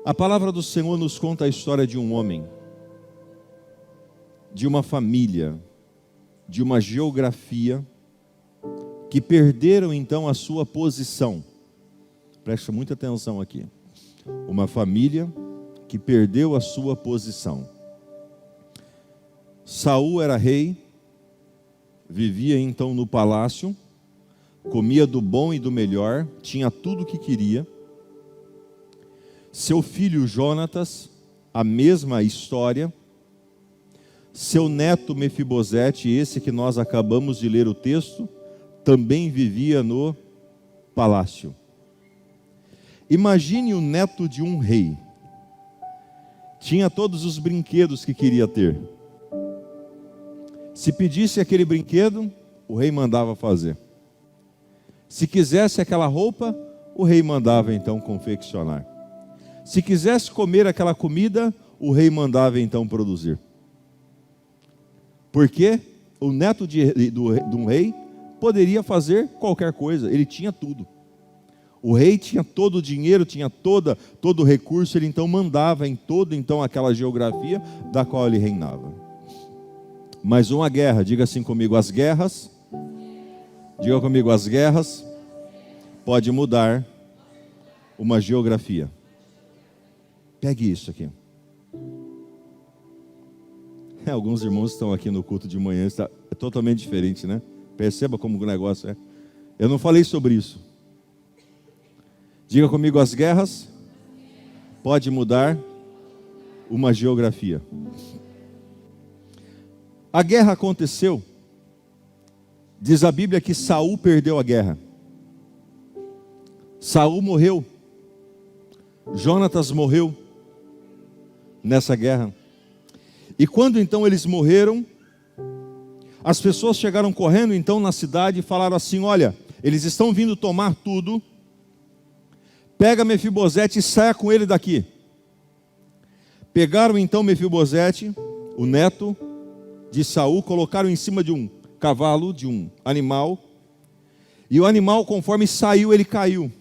A palavra do Senhor nos conta a história de um homem, de uma família, de uma geografia, que perderam então a sua posição. Preste muita atenção aqui. Uma família que perdeu a sua posição. Saul era rei, vivia então no palácio, comia do bom e do melhor, tinha tudo o que queria. Seu filho Jonatas, a mesma história. Seu neto Mefibosete, esse que nós acabamos de ler o texto, também vivia no palácio. Imagine o neto de um rei. Tinha todos os brinquedos que queria ter. Se pedisse aquele brinquedo, o rei mandava fazer. Se quisesse aquela roupa, o rei mandava então confeccionar. Se quisesse comer aquela comida, o rei mandava então produzir. Porque o neto de um rei poderia fazer qualquer coisa, ele tinha tudo. O rei tinha todo o dinheiro, tinha todo o recurso, ele então mandava em toda então aquela geografia da qual ele reinava. Mas uma guerra, diga assim comigo, as guerras pode mudar uma geografia. Pegue isso aqui. Alguns irmãos estão aqui no culto de manhã, é totalmente diferente, né? Perceba como o negócio é. Eu não falei sobre isso. Diga comigo, as guerras pode mudar uma geografia. A guerra aconteceu. Diz a Bíblia que Saul perdeu a guerra. Saul morreu. Jonatas morreu nessa guerra. E quando então eles morreram, as pessoas chegaram correndo então na cidade e falaram assim: olha, eles estão vindo tomar tudo, pega Mefibosete e saia com ele daqui. Pegaram então Mefibosete, o neto de Saul, colocaram em cima de um cavalo, de um animal, e o animal, conforme saiu, ele caiu,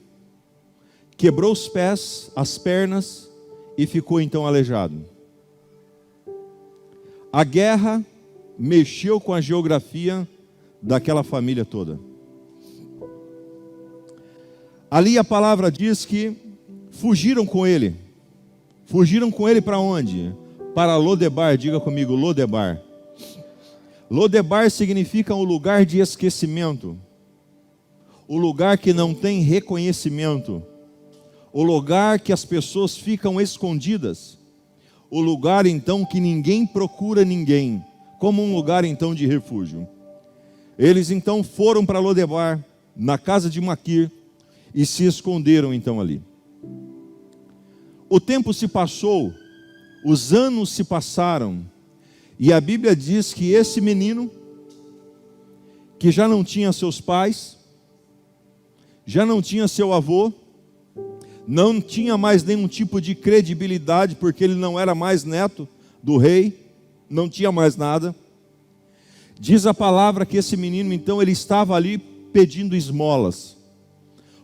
quebrou os pés, as pernas, e ficou então aleijado. A guerra mexeu com a geografia daquela família toda. Ali a palavra diz que fugiram com ele. Fugiram com ele para onde? Para Lodebar, diga comigo, Lodebar. Lodebar significa um lugar de esquecimento. O lugar que não tem reconhecimento. O lugar que as pessoas ficam escondidas. O lugar então que ninguém procura ninguém. Como um lugar então de refúgio. Eles então foram para Lodebar, na casa de Maquir, e se esconderam então ali. O tempo se passou, os anos se passaram, e a Bíblia diz que esse menino, que já não tinha seus pais, já não tinha seu avô, não tinha mais nenhum tipo de credibilidade, porque ele não era mais neto do rei, não tinha mais nada. Diz a palavra que esse menino, então, ele estava ali pedindo esmolas,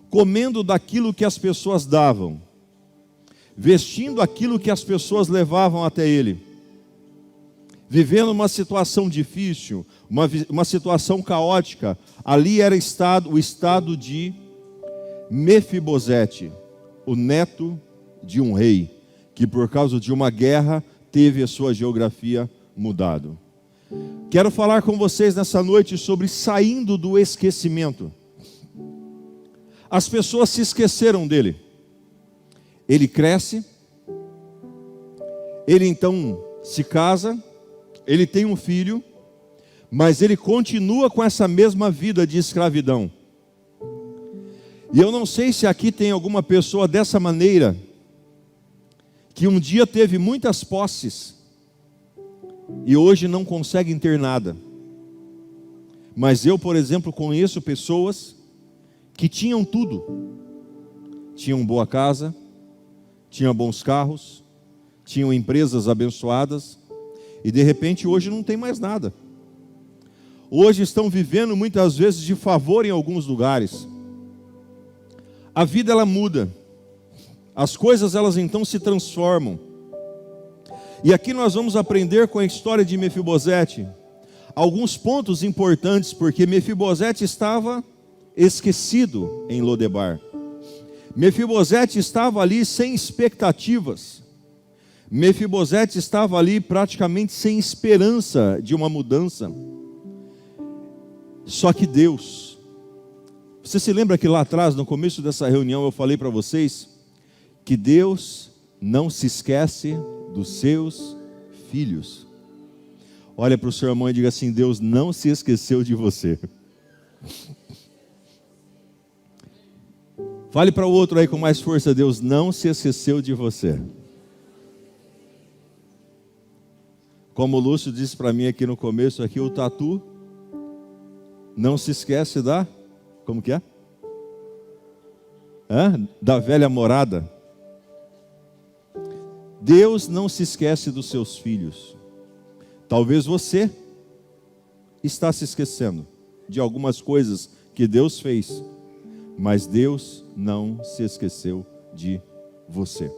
comendo daquilo que as pessoas davam, vestindo aquilo que as pessoas levavam até ele, vivendo uma situação difícil, uma situação caótica. Ali era o estado de Mefibosete, o neto de um rei, que por causa de uma guerra teve a sua geografia mudado. Quero falar com vocês nessa noite sobre saindo do esquecimento. As pessoas se esqueceram dele. Ele cresce, ele então se casa, ele tem um filho, mas ele continua com essa mesma vida de escravidão. E eu não sei se aqui tem alguma pessoa dessa maneira, que um dia teve muitas posses, e hoje não consegue ter nada. Mas eu, por exemplo, conheço pessoas que tinham tudo. Tinham boa casa, tinham bons carros, tinham empresas abençoadas, e de repente hoje não tem mais nada. Hoje estão vivendo muitas vezes de favor em alguns lugares. A vida ela muda. As coisas elas então se transformam. E aqui nós vamos aprender com a história de Mefibosete alguns pontos importantes, porque Mefibosete estava esquecido em Lodebar. Mefibosete estava ali sem expectativas. Mefibosete estava ali praticamente sem esperança de uma mudança. Só que Deus, você se lembra que lá atrás, no começo dessa reunião, eu falei para vocês que Deus não se esquece dos seus filhos. Olha para o seu irmão e diga assim: Deus não se esqueceu de você. Fale para o outro aí com mais força: Deus não se esqueceu de você. Como o Lúcio disse para mim aqui no começo, aqui o tatu não se esquece da, como que é? Da velha morada. Deus não se esquece dos seus filhos. Talvez você está se esquecendo de algumas coisas que Deus fez, mas Deus não se esqueceu de você.